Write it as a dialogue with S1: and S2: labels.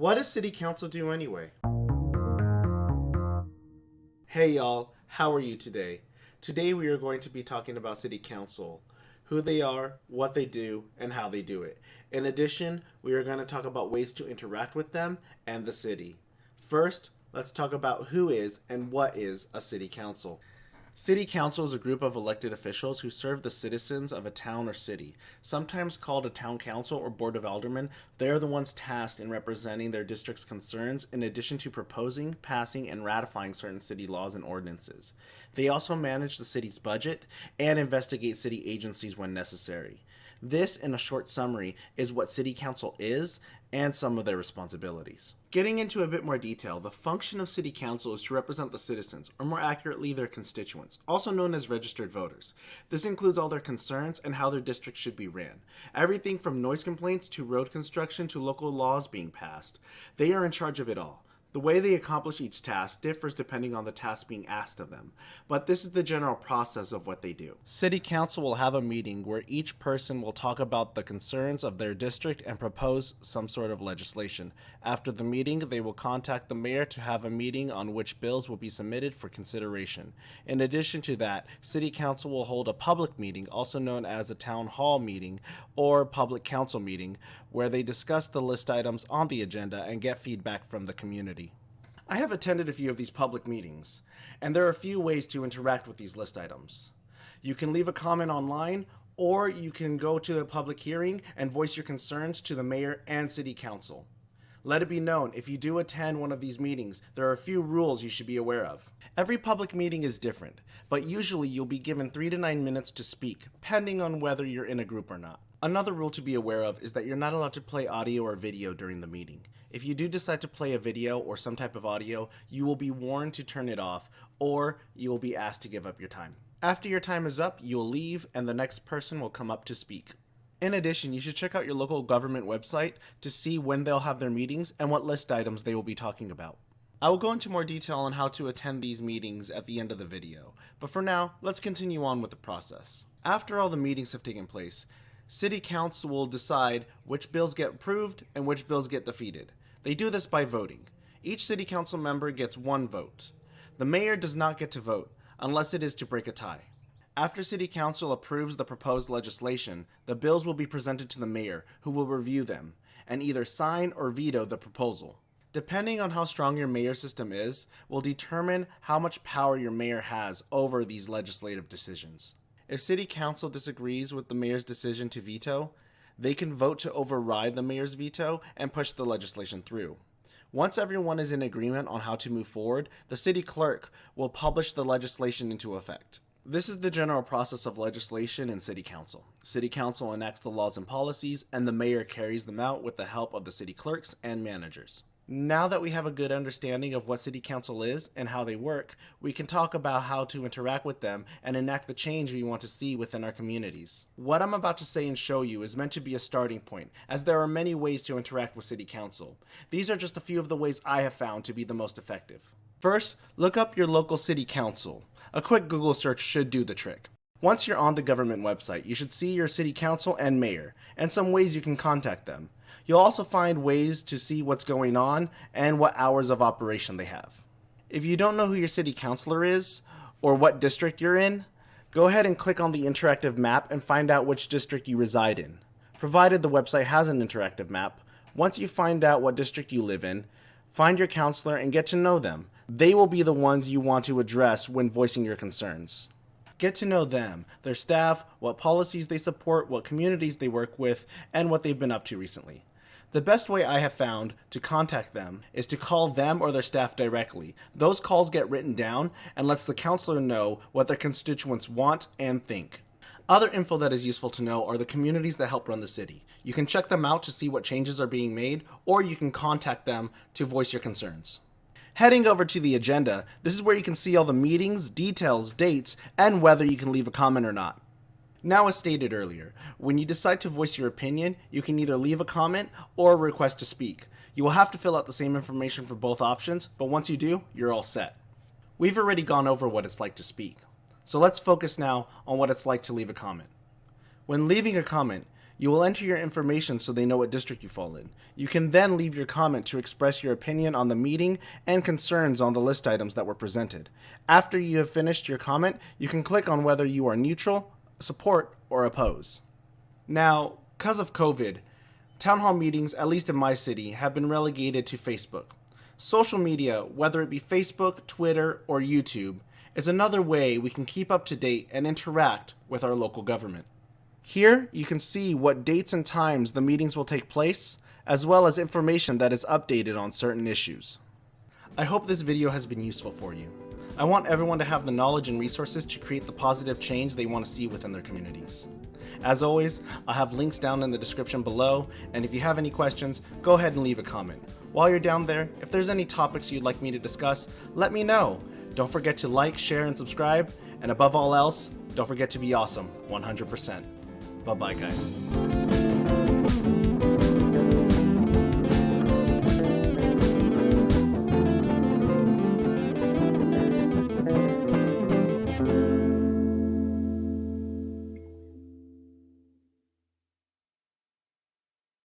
S1: What does City Council do anyway? Hey y'all, how are you today? Today we are going to be talking about City Council, who they are, what they do, and how they do it. In addition, we are going to talk about ways to interact with them and the city. First, let's talk about who is and what is a City Council. City Council is a group of elected officials who serve the citizens of a town or city. Sometimes called a town council or board of aldermen, they are the ones tasked in representing their district's concerns in addition to proposing, passing, and ratifying certain city laws and ordinances. They also manage the city's budget and investigate city agencies when necessary. This, in a short summary, is what City Council is and some of their responsibilities. Getting into a bit more detail, the function of City Council is to represent the citizens, or more accurately, their constituents, also known as registered voters. This includes all their concerns and how their district should be ran. Everything from noise complaints to road construction to local laws being passed. They are in charge of it all. The way they accomplish each task differs depending on the task being asked of them, but this is the general process of what they do. City Council will have a meeting where each person will talk about the concerns of their district and propose some sort of legislation. After the meeting, they will contact the mayor to have a meeting on which bills will be submitted for consideration. In addition to that, City Council will hold a public meeting, also known as a town hall meeting or public council meeting, where they discuss the list items on the agenda and get feedback from the community. I have attended a few of these public meetings, and there are a few ways to interact with these list items. You can leave a comment online, or you can go to a public hearing and voice your concerns to the mayor and city council. Let it be known, if you do attend one of these meetings, there are a few rules you should be aware of. Every public meeting is different, but usually you'll be given 3 to 9 minutes to speak, depending on whether you're in a group or not. Another rule to be aware of is that you're not allowed to play audio or video during the meeting. If you do decide to play a video or some type of audio, you will be warned to turn it off, or you will be asked to give up your time. After your time is up, you'll leave and the next person will come up to speak. In addition, you should check out your local government website to see when they'll have their meetings and what list items they will be talking about. I will go into more detail on how to attend these meetings at the end of the video, but for now, let's continue on with the process. After all the meetings have taken place, City Council will decide which bills get approved and which bills get defeated. They do this by voting. Each City Council member gets 1 vote. The mayor does not get to vote, unless it is to break a tie. After City Council approves the proposed legislation, the bills will be presented to the mayor, who will review them, and either sign or veto the proposal. Depending on how strong your mayor system is, will determine how much power your mayor has over these legislative decisions. If City Council disagrees with the mayor's decision to veto, they can vote to override the mayor's veto and push the legislation through. Once everyone is in agreement on how to move forward, the city clerk will publish the legislation into effect. This is the general process of legislation in City Council. City Council enacts the laws and policies, and the mayor carries them out with the help of the city clerks and managers. Now that we have a good understanding of what City Council is and how they work, we can talk about how to interact with them and enact the change we want to see within our communities. What I'm about to say and show you is meant to be a starting point, as there are many ways to interact with City Council. These are just a few of the ways I have found to be the most effective. First, look up your local City Council. A quick Google search should do the trick. Once you're on the government website, you should see your City Council and mayor, and some ways you can contact them. You'll also find ways to see what's going on and what hours of operation they have. If you don't know who your city councilor is, or what district you're in, go ahead and click on the interactive map and find out which district you reside in. Provided the website has an interactive map, once you find out what district you live in, find your counselor and get to know them. They will be the ones you want to address when voicing your concerns. Get to know them, their staff, what policies they support, what communities they work with, and what they've been up to recently. The best way I have found to contact them is to call them or their staff directly. Those calls get written down and lets the counselor know what their constituents want and think. Other info that is useful to know are the communities that help run the city. You can check them out to see what changes are being made, or you can contact them to voice your concerns. Heading over to the agenda, this is where you can see all the meetings, details, dates, and whether you can leave a comment or not. Now, as stated earlier, when you decide to voice your opinion, you can either leave a comment or request to speak. You will have to fill out the same information for both options, but once you do, you're all set. We've already gone over what it's like to speak, so let's focus now on what it's like to leave a comment. When leaving a comment, You will enter your information so they know what district you fall in. You can then leave your comment to express your opinion on the meeting and concerns on the list items that were presented. After you have finished your comment, you can click on whether you are neutral, support, or oppose. Now, because of COVID, town hall meetings, at least in my city, have been relegated to Facebook. Social media, whether it be Facebook, Twitter, or YouTube, is another way we can keep up to date and interact with our local government. Here, you can see what dates and times the meetings will take place, as well as information that is updated on certain issues. I hope this video has been useful for you. I want everyone to have the knowledge and resources to create the positive change they want to see within their communities. As always, I'll have links down in the description below, and if you have any questions, go ahead and leave a comment. While you're down there, if there's any topics you'd like me to discuss, let me know. Don't forget to like, share, and subscribe, and above all else, don't forget to be awesome 100%. Bye-bye, guys.